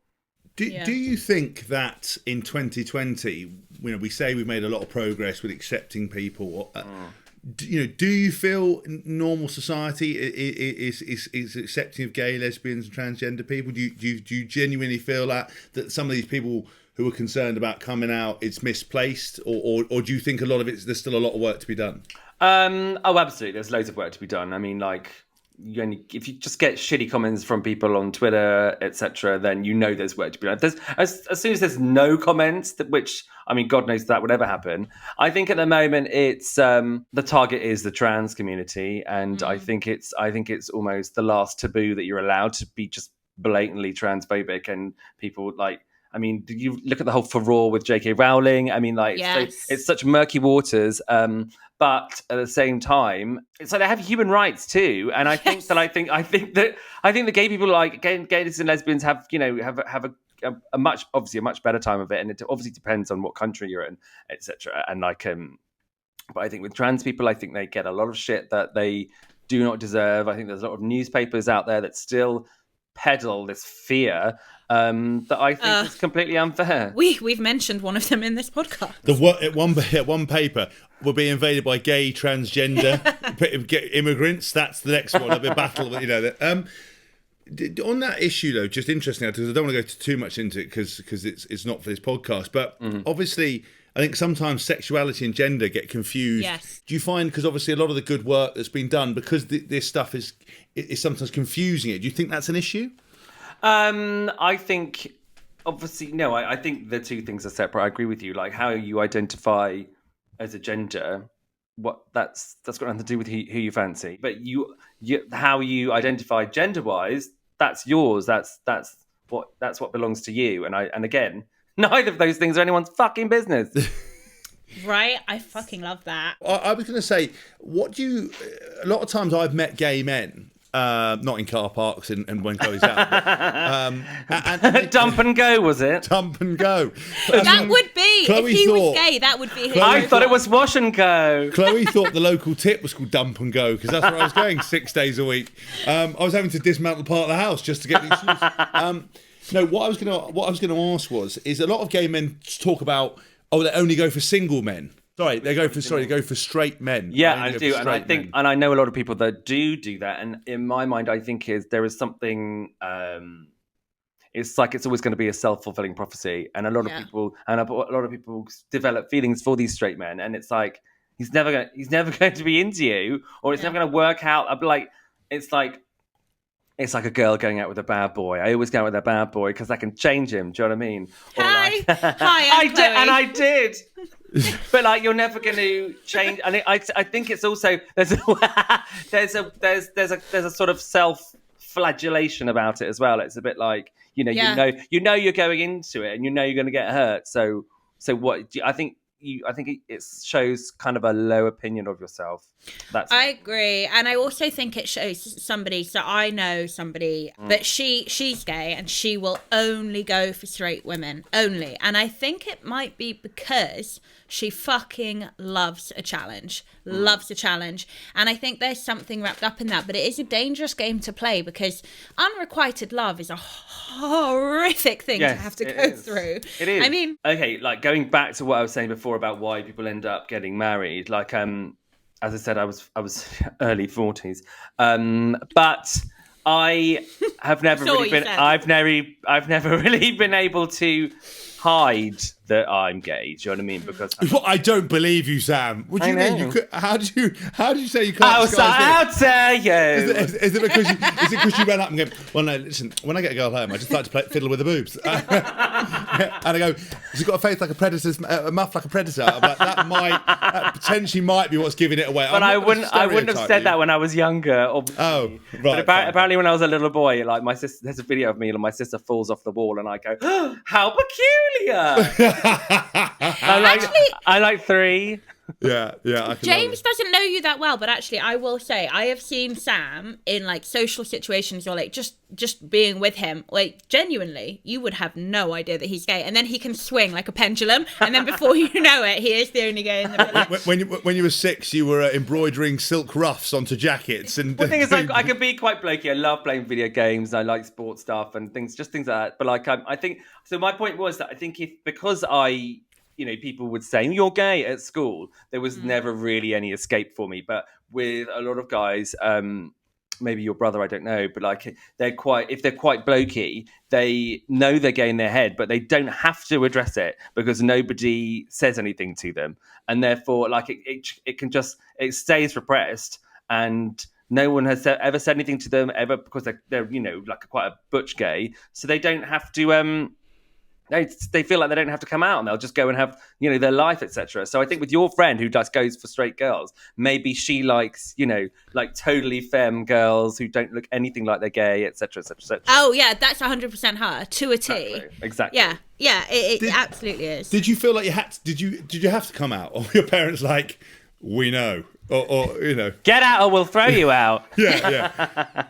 Do you think that in 2020, we say we've made a lot of progress with accepting people? Do you feel normal society is accepting of gay, lesbians, and transgender people? Do you genuinely feel that some of these people who are concerned about coming out, it's misplaced, or do you think a lot of there's still a lot of work to be done? Absolutely. There's loads of work to be done. I mean, like, if you just get shitty comments from people on Twitter, etc., then there's work to be done. As soon as there's no comments, which, I mean, God knows that would ever happen. I think at the moment it's the target is the trans community, and I think it's almost the last taboo that you're allowed to be just blatantly transphobic, and people like I mean, did you look at the whole furore with J.K. Rowling? I mean, like, it's such murky waters. But at the same time, it's like they have human rights too. And I think that I think the gay people, like gays and lesbians, have a much better time of it. And it obviously depends on what country you're in, etc. And like, but I think with trans people, I think they get a lot of shit that they do not deserve. I think there's a lot of newspapers out there that still peddle this fear that I think is completely unfair. We've mentioned one of them in this podcast. At one paper, we're being invaded by gay transgender immigrants. That's the next one. A battle, you know. On that issue, though, just interesting, because I don't want to go too much into it because it's not for this podcast. But obviously, I think sometimes sexuality and gender get confused. Yes. Do you find, because obviously a lot of the good work that's been done, because this stuff is sometimes confusing it, do you think that's an issue? I think, obviously, no, I think the two things are separate. I agree with you. Like, how you identify as a gender, that's got nothing to do with who you fancy. But how you identify gender-wise, that's yours. That's what belongs to you. And again, neither of those things are anyone's fucking business. Right? I fucking love that. I was going to say, a lot of times I've met gay men, not in car parks and when Chloe's out. But, Dump and go, was it? Dump and go. That would be, if he was gay, that would be his. I thought it was wash and go. Chloe thought the local tip was called Dump and Go, because that's where I was going 6 days a week. I was having to dismantle part of the house just to get the excuse. No, what I was going to ask is a lot of gay men talk about, they only go for single men. Sorry, they go for straight men. Yeah, I do, and I think, and I know a lot of people that do that. And in my mind, I think there is something. It's like it's always going to be a self-fulfilling prophecy, and a lot of people develop feelings for these straight men, and it's like he's never going to be into you, or it's never going to work out. Like it's like a girl going out with a bad boy. I always go out with a bad boy because I can change him. Do you know what I mean? Hi, I did. But like, you're never going to change. And I think it's also there's a sort of self-flagellation about it as well. It's a bit like you know you're going into it and you know you're going to get hurt. So what I think it shows kind of a low opinion of yourself. I agree, and I also think it shows somebody. So I know somebody that she's gay, and she will only go for straight women only. And I think it might be because she fucking loves a challenge, and I think there's something wrapped up in that. But it is a dangerous game to play because unrequited love is a horrific thing to have to go through. It is. I mean, okay, like going back to what I was saying before about why people end up getting married, like as I said, I was early 40s, but I have never really been. I've never really been able to hide that I'm gay. Do you know what I mean? Because I don't believe you, Sam. What do you mean? How do you say you can't? How dare you? Is it because you ran up and go, well, no, listen, when I get a girl home, I just like to fiddle with the boobs. And I go, she's got a face like a predator's, a muff like a predator. I'm like, that potentially might be what's giving it away. But I wouldn't have said that when I was younger, obviously. Oh, right. But apparently when I was a little boy, like my sister, there's a video of me and my sister falls off the wall and I go, oh, how peculiar. I like 3. Yeah. James doesn't know you that well, but actually, I will say I have seen Sam in like social situations or like just being with him. Like genuinely, you would have no idea that he's gay, and then he can swing like a pendulum, and then before you know it, he is the only gay in the village. When you were 6, you were embroidering silk ruffs onto jackets, and the thing is, like, I can be quite blokey. I love playing video games. I like sports stuff and things like that. But like, I think so. My point was that I think because people would say you're gay at school, there was never really any escape for me. But with a lot of guys, maybe your brother, I don't know, but like if they're quite blokey, they know they're gay in their head, but they don't have to address it because nobody says anything to them, and therefore like it stays repressed, and no one has ever said anything to them ever because they're like quite a butch gay, so they don't have to they feel like they don't have to come out and they'll just go and have, their life, etc. So I think with your friend who just goes for straight girls, maybe she likes, like totally femme girls who don't look anything like they're gay, etc., etc., etc. Oh, yeah, that's 100% her, to a T. Exactly. Yeah, it absolutely is. Did you feel like you had to, did you have to come out? Or were your parents like, we know? Or Get out or we'll throw you out. Yeah.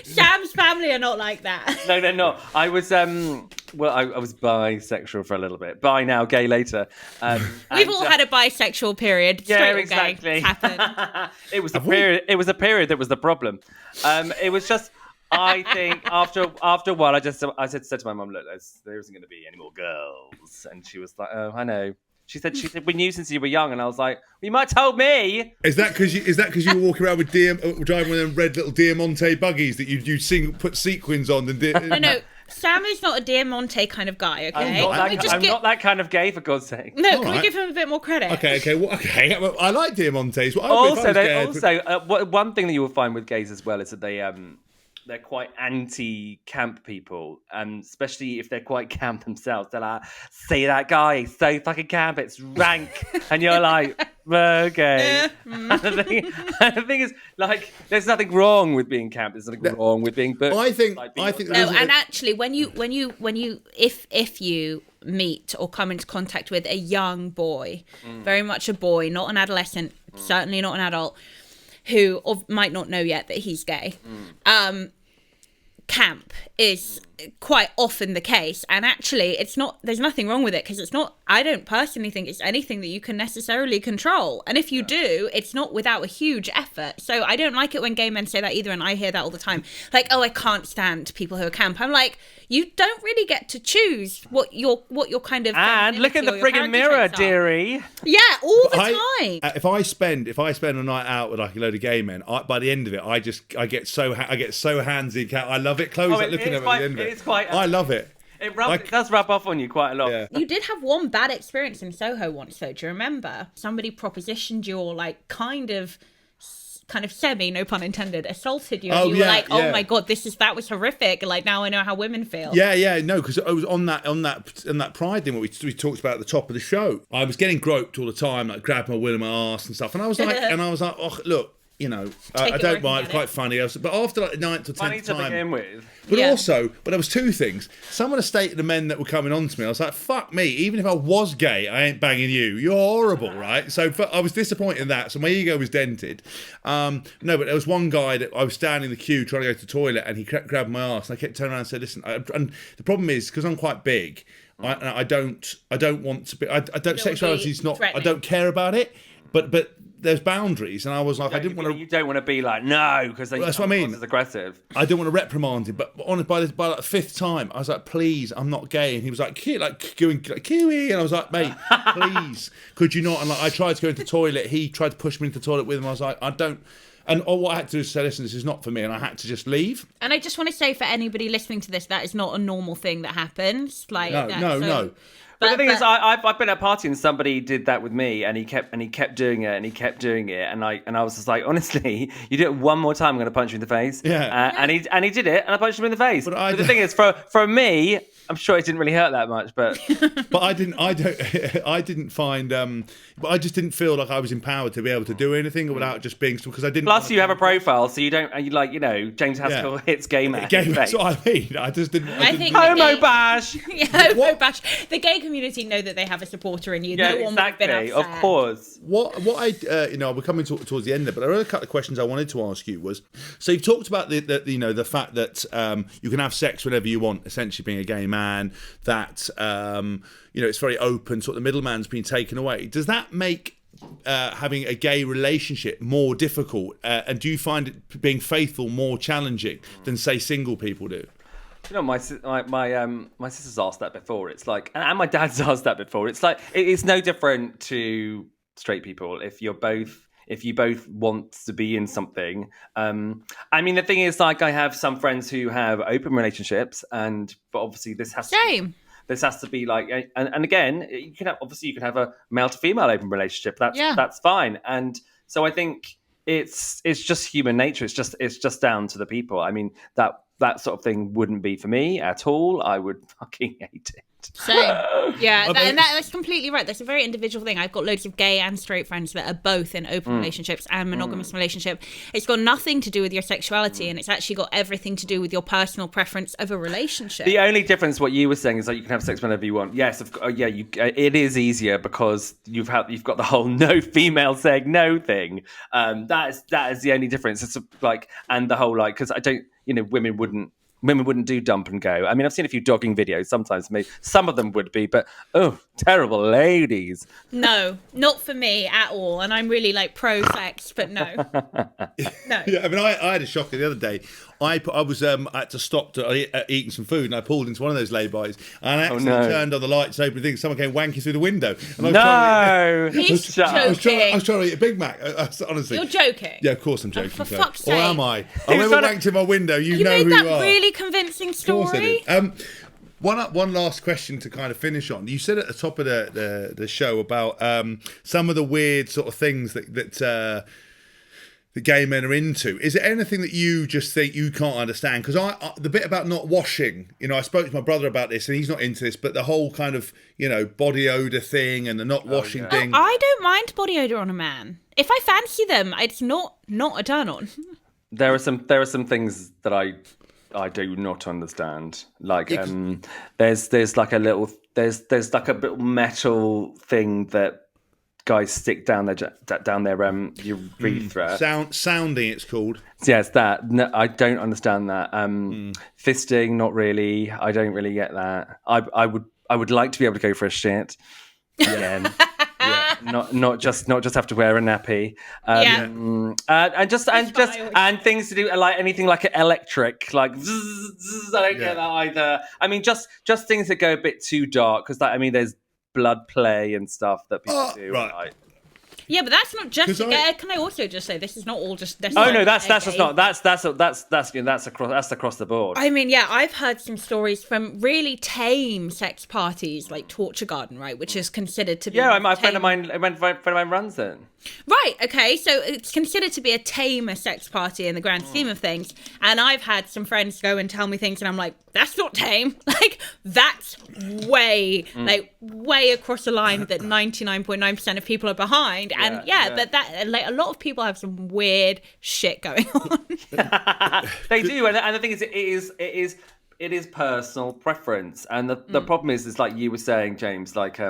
Sam's family are not like that. No, they're not. I was I was bisexual for a little bit. Bi now, gay later. We've all had a bisexual period. Yeah, Straight exactly. It's happened. It was a period. It was a period that was the problem. It was just. I think after a while, I said to my mum, look, there isn't going to be any more girls, and she was like, oh, I know. She said we knew since you were young, and I was like, well, you might have told me. Is that because you were walking around with driving one of them red little Diamante buggies that you put sequins on and No. Sam is not a Diamante kind of guy, okay? I'm not that kind of gay, for God's sake. No, can we give him a bit more credit? Okay. Well, I like Diamantes. One thing that you will find with gays as well is that they're quite anti-camp people, and especially if they're quite camp themselves. They're like, see that guy, he's so fucking camp, it's rank. And you're like, okay. And the thing is, like, there's nothing wrong with being camp. There's nothing wrong with being booked. I think and actually, when you if you meet or come into contact with a young boy, very much a boy, not an adolescent, certainly not an adult, who might not know yet that he's gay, camp is quite often the case. And actually, there's nothing wrong with it, because I don't personally think it's anything that you can necessarily control. And if you do, it's not without a huge effort. So I don't like it when gay men say that either, and I hear that all the time. Like, oh, I can't stand people who are camp. I'm like, you don't really get to choose what your kind of... And look at the friggin' mirror, dearie. Yeah, all the time. If I spend a night out with like a load of gay men, by the end of it, I get so handsy. I love it. Chloe's looking at me at the end of it. I love it. It does rub off on you quite a lot. Yeah. You did have one bad experience in Soho once, though. Do you remember? Somebody propositioned you, or like kind of semi, no pun intended, assaulted you. And you were like, oh my God, that was horrific. Like, now I know how women feel. Yeah, no, because I was on that Pride thing, what we talked about at the top of the show. I was getting groped all the time, like grabbing my will in my arse and stuff. And I was like, oh, look, I don't mind. It's quite funny. But after like the 9th or 10th funny to time, begin with. But there was two things. Some of the state of the men that were coming on to me, I was like, fuck me. Even if I was gay, I ain't banging you. You're horrible, right? So I was disappointed in that. So my ego was dented. No, but there was one guy that I was standing in the queue trying to go to the toilet, and he kept grabbing my arse, and I kept turning around and said, listen. And the problem is, because I'm quite big, I don't want to be. Sexuality is not. I don't care about it. But there's boundaries, and I was like, I didn't want to. You don't want to be like, no, because that's what I mean. It's aggressive. I didn't want to reprimand him, but by like the 5th time, I was like, please, I'm not gay, and he was like, Kiwi, and I was like, mate, please, could you not? And like, I tried to go into the toilet, he tried to push me into the toilet with him. I was like, I don't. And what I had to do is say, listen, this is not for me, and I had to just leave. And I just want to say, for anybody listening to this, that is not a normal thing that happens. Like, no. But the thing is, I've been at a party and somebody did that with me, and he kept doing it, and I was just like, honestly, you do it one more time, I'm going to punch you in the face. Yeah. And he did it, and I punched him in the face. But the thing is, for me, I'm sure it didn't really hurt that much, but I didn't find. But I just didn't feel like I was empowered to be able to do anything without just being, because I didn't. Plus, you have a profile, so you don't. You like, James Haskell hits gay man. That's what I mean. I just didn't. I think homo bash. Yeah, homo bash. The gay community know that they have a supporter in you. Yeah, no one would have been upset. Of course. What we're coming towards the end of it, but there are a couple of questions I wanted to ask you. Was, so you've talked about the fact that you can have sex whenever you want, essentially being a gay man. That it's very open. Sort of the middleman's been taken away. Does that make having a gay relationship more difficult? And do you find it being faithful more challenging than, say, single people do? My sister's asked that before. It's like, and my dad's asked that before. It's like, it's no different to straight people. If you both want to be in something. I mean, the thing is, like, I have some friends who have open relationships, but obviously this has to be like, and again, you can have a male to female open relationship. That's fine. And so I think it's just human nature. It's just down to the people. I mean, that that sort of thing wouldn't be for me at all. I would fucking hate it. Same. Yeah, that's completely right. That's a very individual thing. I've got loads of gay and straight friends that are both in open relationships and monogamous relationship. It's got nothing to do with your sexuality, and it's actually got everything to do with your personal preference of a relationship. The only difference, what you were saying, is that you can have sex whenever you want. Yes, it is easier because you've got the whole no female saying no thing. That is the only difference. It's like, and the whole like, because I don't, women wouldn't do dump and go. I mean, I've seen a few dogging videos. Sometimes maybe some of them would be, but terrible ladies. No, not for me at all. And I'm really like pro sex, but no. No. Yeah, I mean, I had a shocker the other day. I had to stop eating some food, and I pulled into one of those lay-bys, and I accidentally turned on the lights, opened things. Someone came wanking through the window. And I was trying to eat a Big Mac. Honestly, you're joking. Yeah, of course I'm joking. For fuck's sake. Or am I? I never wanked in my window. You know who you are. You made that really convincing story. Of course I did. One last question to kind of finish on. You said at the top of the show about some of the weird sort of things that the gay men are into. Is there anything that you just think you can't understand? Because the bit about not washing, I spoke to my brother about this, and he's not into this, but the whole kind of, body odor thing and the not washing thing. I don't mind body odor on a man. If I fancy them, it's not a turn on. There are some things that I do not understand. Like there's like a little there's like a bit metal thing that guys stick down their urethra. Sounding, it's called. Yes, that. No, I don't understand that. Fisting, not really. I don't really get that. I would like to be able to go for a shit again. Yeah, not just have to wear a nappy. And things to do like anything like electric, like zzz, I don't get that either. I mean, just things that go a bit too dark, because there's blood play and stuff that people do. Right. Yeah, but that's not just. Can I also just say this is not all just? That's just not. That's across the board. I mean, yeah, I've heard some stories from really tame sex parties, like Torture Garden, right, which is considered to be. Yeah, a friend of mine runs it. Right. Okay. So it's considered to be a tamer sex party in the grand scheme of things, and I've had some friends go and tell me things, and I'm like, that's not tame. Like that's way across the line that 99.9% of people are behind. And but that like a lot of people have some weird shit going on. They do, and the thing is, it is personal preference, and the problem is like you were saying, James, like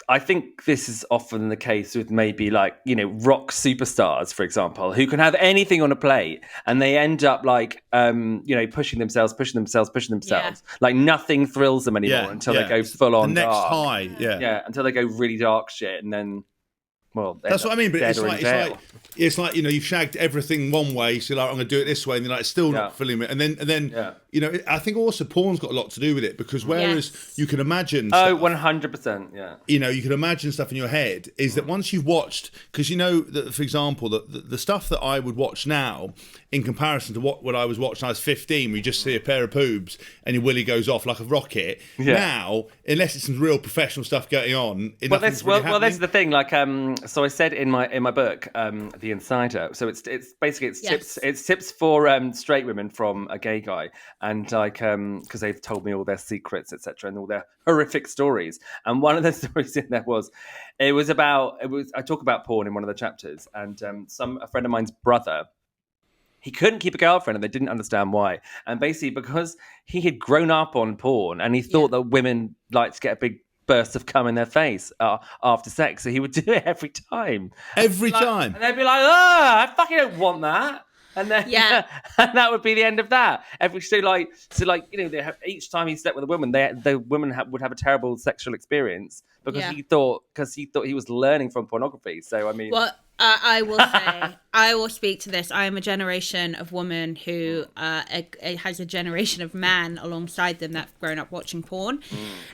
I think this is often the case with maybe like, rock superstars, for example, who can have anything on a plate and they end up like, pushing themselves. Yeah. Like nothing thrills them anymore until they go full on the next dark. high. Yeah. Until they go really dark shit. And then, that's what I mean. But it's like you've shagged everything one way, so like I'm going to do it this way, and then like still not filling it, and then I think also porn's got a lot to do with it, because whereas you can imagine 100%, you can imagine stuff in your head is that once you've watched, because that, for example, the stuff that I would watch now in comparison to what I was watching when I was 15, where you just see a pair of boobs and your willy goes off like a rocket. Now, unless it's some real professional stuff going on, this is the thing. Like, so I said in my book, The Insider. So it's tips for straight women from a gay guy, and like because they've told me all their secrets, etc., and all their horrific stories. And one of the stories in there I talk about porn in one of the chapters, and a friend of mine's brother. He couldn't keep a girlfriend, and they didn't understand why. And basically, because he had grown up on porn, and he thought that women like to get a big burst of cum in their face after sex, so he would do it every time. Every time, and they'd be like, I fucking don't want that. And then, and that would be the end of that. Each time he slept with a woman, the woman would have a terrible sexual experience because he thought he was learning from pornography. So I mean, I will say, I will speak to this. I am a generation of women who has a generation of man alongside them that've grown up watching porn.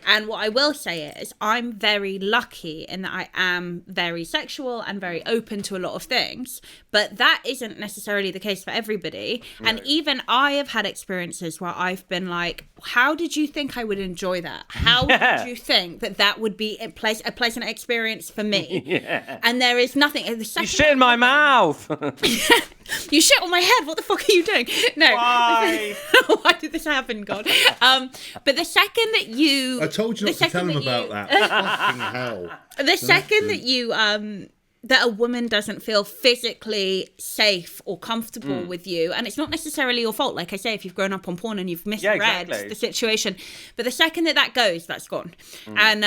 And what I will say is I'm very lucky in that I am very sexual and very open to a lot of things. But that isn't necessarily the case for everybody. Right. And even I have had experiences where I've been like, how did you think I would enjoy that? How would you think that would be a pleasant experience for me. Yeah. And there is nothing. The You second shit in my mouth. You shit on my head. What the fuck are you doing? No. Why? Why did this happen, God? But the second that you... I told you not to tell him about that. Fucking hell. The second that you... that a woman doesn't feel physically safe or comfortable with you, and it's not necessarily your fault, like I say, if you've grown up on porn and you've misread the situation, but the second that goes, that's gone. And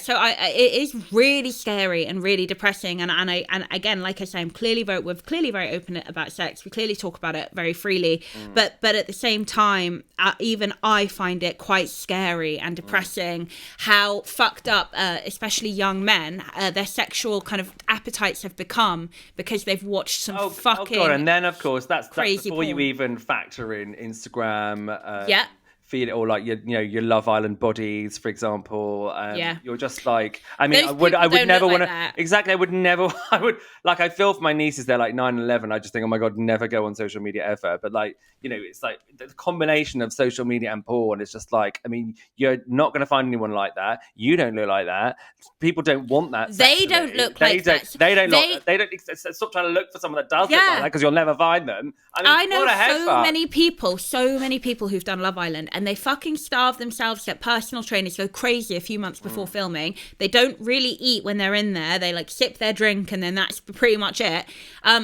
so it is really scary and really depressing, and again, like I say, we're clearly very open about sex, we clearly talk about it very freely, but at the same time, even I find it quite scary and depressing how fucked up, especially young men, their sexual kind of appetites have become because they've watched some fucking and then of course that's crazy before you porn. even factor in Instagram, Yeah. feed it, or like your Love Island bodies, for example. You're just like, I mean, Those I would people never don't look want to. like that. Exactly, I would like. I feel for my nieces. They're like 9 and 11. I just think, oh my god, never go on social media ever. But like, it's like the combination of social media and porn. It's just like, I mean, you're not going to find anyone like that. You don't look like that. People don't want that. They sexually. don't look They like don't, that. They don't. Stop trying to look for someone that does look like that, because you'll never find them. I mean, know what a head fuck. so many people who've done Love Island, and they fucking starve themselves, get personal trainers, go crazy a few months before filming. They don't really eat when they're in there. They like sip their drink and then that's pretty much it.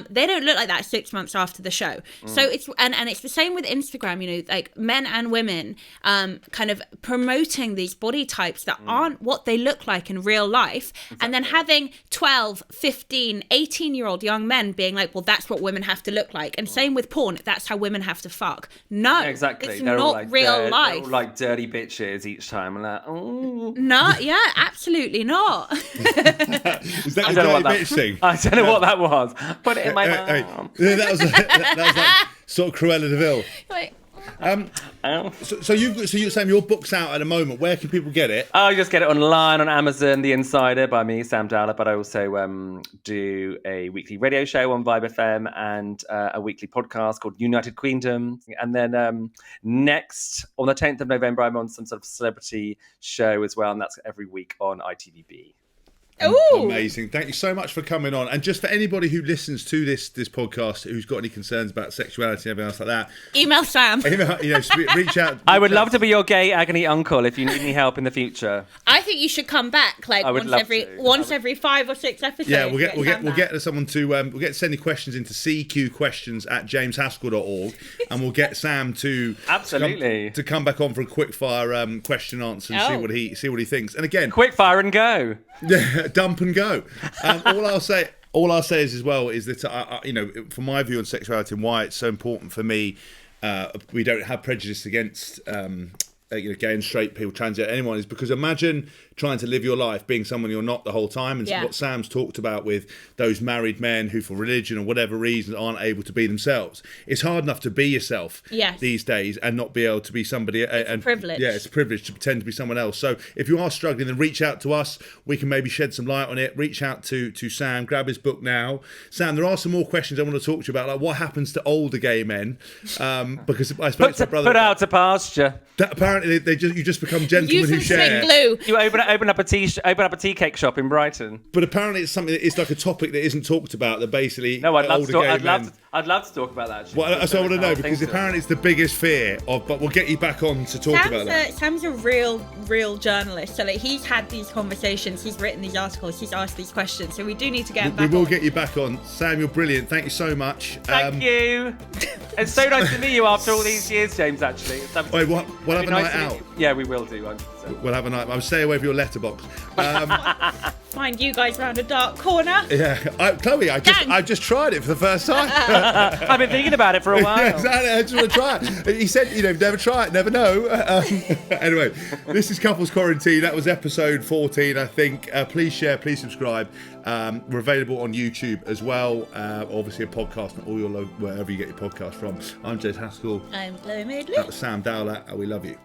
They don't look like that 6 months after the show. So it's and it's the same with Instagram, like men and women kind of promoting these body types that aren't what they look like in real life. Exactly. And then having 12, 15, 18-year-old young men being like, well, that's what women have to look like. And same with porn, that's how women have to fuck. No, exactly. It's they're not all like real life. They're all like dirty bitches each time. And like, oh. No, yeah, absolutely not. Is that a dirty bitch thing? I don't know what that was. Put it in my mouth. That was like sort of Cruella de Vil. Like, So you're saying your book's out at the moment. Where can people get it? Oh, you just get it online on Amazon, The Insider by me, Sam Dowler. But I also do a weekly radio show on Vibe FM and a weekly podcast called United Queendom. And then next, on the 10th of November, I'm on some sort of celebrity show as well. And that's every week on ITVB. ooh. Amazing. Thank you so much for coming on. And just for anybody who listens to this podcast who's got any concerns about sexuality and everything else like that, Email Sam. Reach out. I would love to be your gay agony uncle if you need any help in the future. I think you should come back like once every 5 or 6 episodes. Yeah, we'll get someone to we'll get sending questions into CQQuestions@jameshaskell.org, and we'll get Sam to absolutely to come back on for a quick fire question answer and see what he thinks. And again, quick fire and go. Yeah, dump and go. All I'll say is as well is that from my view on sexuality and why it's so important for me, we don't have prejudice against gay and straight people, transgender, anyone, is because imagine trying to live your life being someone you're not the whole time. And what Sam's talked about with those married men who for religion or whatever reason aren't able to be themselves. It's hard enough to be yourself these days and not be able to be somebody. It's a privilege. Yeah, it's a privilege to pretend to be someone else. So if you are struggling, then reach out to us. We can maybe shed some light on it. Reach out to Sam. Grab his book now. Sam, there are some more questions I want to talk to you about, like what happens to older gay men. Because I spoke to my brother. Put out to pasture. That apparently you just become gentlemen who share. Glue. You open up a tea cake shop in Brighton. But apparently it's something that is like a topic that isn't talked about. That basically I'd love to talk about that. Actually. Well, that's what I want to know, because apparently it's the biggest fear of. But we'll get you back on to talk about that. Sam's a real journalist. So like he's had these conversations, he's written these articles, he's asked these questions. So we do need to get him back. We will get you back on. Sam, you're brilliant. Thank you so much. Thank you. It's so nice to meet you after all these years, James. Actually, we'll have a night out. Yeah, we will do. 100%. We'll have a night. I'll stay away from your letterbox. Find you guys round a dark corner. Yeah, Chloe, I just tried it for the first time. I've been thinking about it for a while. Yeah, exactly. I just want to try it. He said, never try it, never know. Anyway, this is Couples Quarantine. That was episode 14, I think. Please share, please subscribe. We're available on YouTube as well. Obviously, a podcast on all wherever you get your podcast from. I'm James Haskell. I'm Chloe Maidley. That was Sam Dowler. We love you.